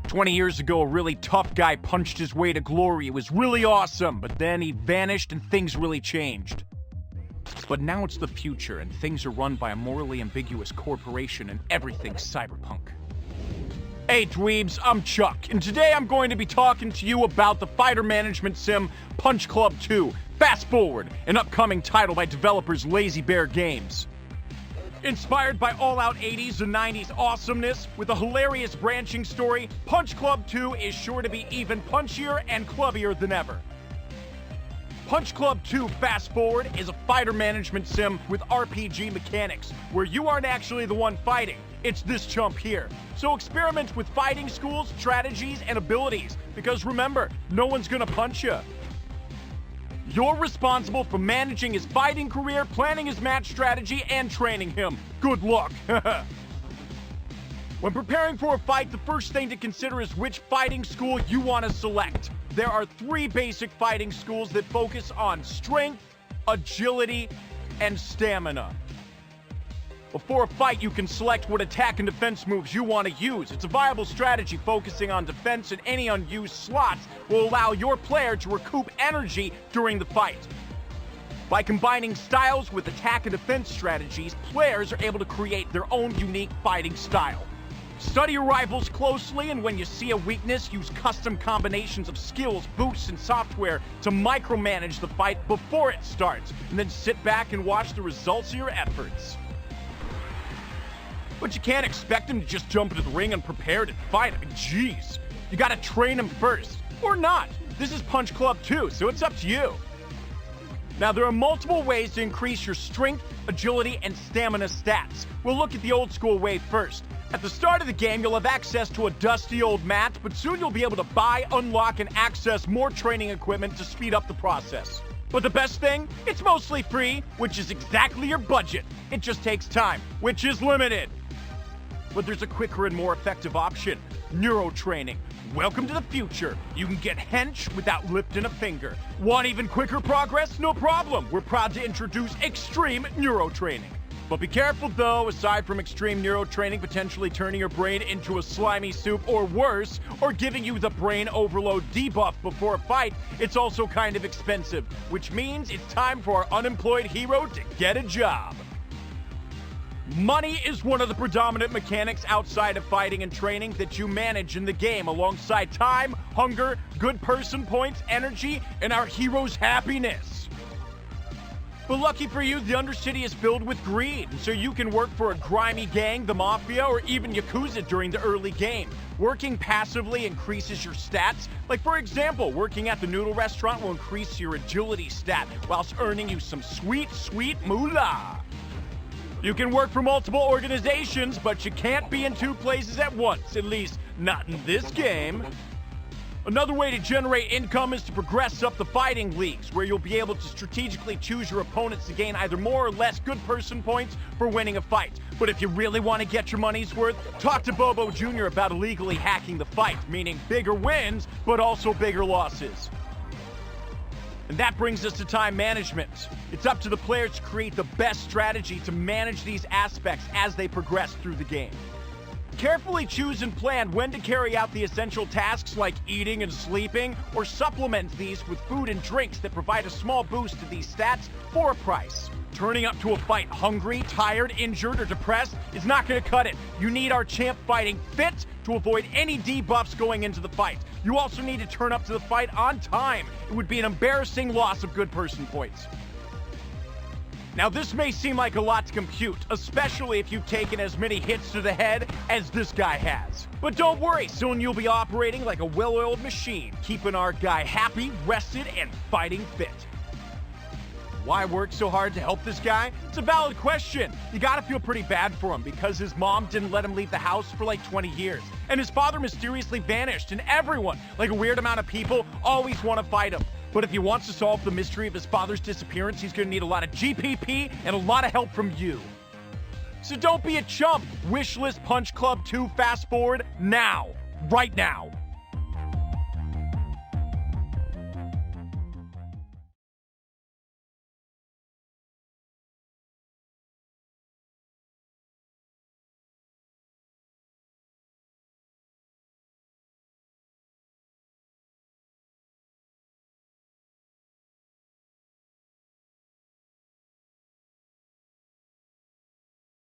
20 years ago, a really tough guy punched his way to glory. It was really awesome, but then he vanished and things really changed. But now it's the future, and things are run by a morally ambiguous corporation, and everything's cyberpunk. Hey dweebs, I'm Chuck, and today I'm going to be talking to you about the fighter management sim Punch Club 2, Fast Forward, an upcoming title by developers Lazy Bear Games. Inspired by all-out 80s and 90s awesomeness, with a hilarious branching story, Punch Club 2 is sure to be even punchier and clubbier than ever. Punch Club 2 Fast Forward is a fighter management sim with RPG mechanics, where you aren't actually the one fighting, it's this chump here. So experiment with fighting schools, strategies, and abilities, because remember, no one's gonna punch you. You're responsible for managing his fighting career, planning his match strategy, and training him. Good luck! When preparing for a fight, the first thing to consider is which fighting school you want to select. There are 3 basic fighting schools that focus on strength, agility, and stamina. Before a fight, you can select what attack and defense moves you want to use. It's a viable strategy focusing on defense, and any unused slots will allow your player to recoup energy during the fight. By combining styles with attack and defense strategies, players are able to create their own unique fighting style. Study your rivals closely, and when you see a weakness, use custom combinations of skills, boosts, and software to micromanage the fight before it starts, and then sit back and watch the results of your efforts. But you can't expect him to just jump into the ring unprepared and fight. I mean, jeez. You gotta train him first. Or not. This is Punch Club 2, so it's up to you. Now, there are multiple ways to increase your strength, agility, and stamina stats. We'll look at the old school way first. At the start of the game, you'll have access to a dusty old mat, but soon you'll be able to buy, unlock, and access more training equipment to speed up the process. But the best thing? It's mostly free, which is exactly your budget. It just takes time, which is limited. But there's a quicker and more effective option, neuro training. Welcome to the future. You can get hench without lifting a finger. Want even quicker progress? No problem. We're proud to introduce extreme neuro training. But be careful though, aside from extreme neuro training potentially turning your brain into a slimy soup or worse, or giving you the brain overload debuff before a fight, it's also kind of expensive, which means it's time for our unemployed hero to get a job. Money is one of the predominant mechanics outside of fighting and training that you manage in the game, alongside time, hunger, good person points, energy, and our hero's happiness. But lucky for you, the Undercity is filled with greed, so you can work for a grimy gang, the Mafia, or even Yakuza during the early game. Working passively increases your stats. Like for example, working at the noodle restaurant will increase your agility stat, whilst earning you some sweet, sweet moolah. You can work for multiple organizations, but you can't be in 2 places at once, at least not in this game. Another way to generate income is to progress up the fighting leagues, where you'll be able to strategically choose your opponents to gain either more or less good person points for winning a fight. But if you really want to get your money's worth, talk to Bobo Jr. about illegally hacking the fight, meaning bigger wins, but also bigger losses. And that brings us to time management. It's up to the players to create the best strategy to manage these aspects as they progress through the game. Carefully choose and plan when to carry out the essential tasks like eating and sleeping, or supplement these with food and drinks that provide a small boost to these stats for a price. Turning up to a fight hungry, tired, injured, or depressed is not going to cut it. You need our champ fighting fit to avoid any debuffs going into the fight. You also need to turn up to the fight on time. It would be an embarrassing loss of good person points. Now this may seem like a lot to compute, especially if you've taken as many hits to the head as this guy has. But don't worry, soon you'll be operating like a well-oiled machine, keeping our guy happy, rested, and fighting fit. Why work so hard to help this guy? It's a valid question. You gotta feel pretty bad for him because his mom didn't let him leave the house for like 20 years. And his father mysteriously vanished, and everyone, like a weird amount of people, always want to fight him. But if he wants to solve the mystery of his father's disappearance, he's gonna need a lot of GPP and a lot of help from you. So don't be a chump. Wishlist Punch Club 2 Fast Forward now. Right now.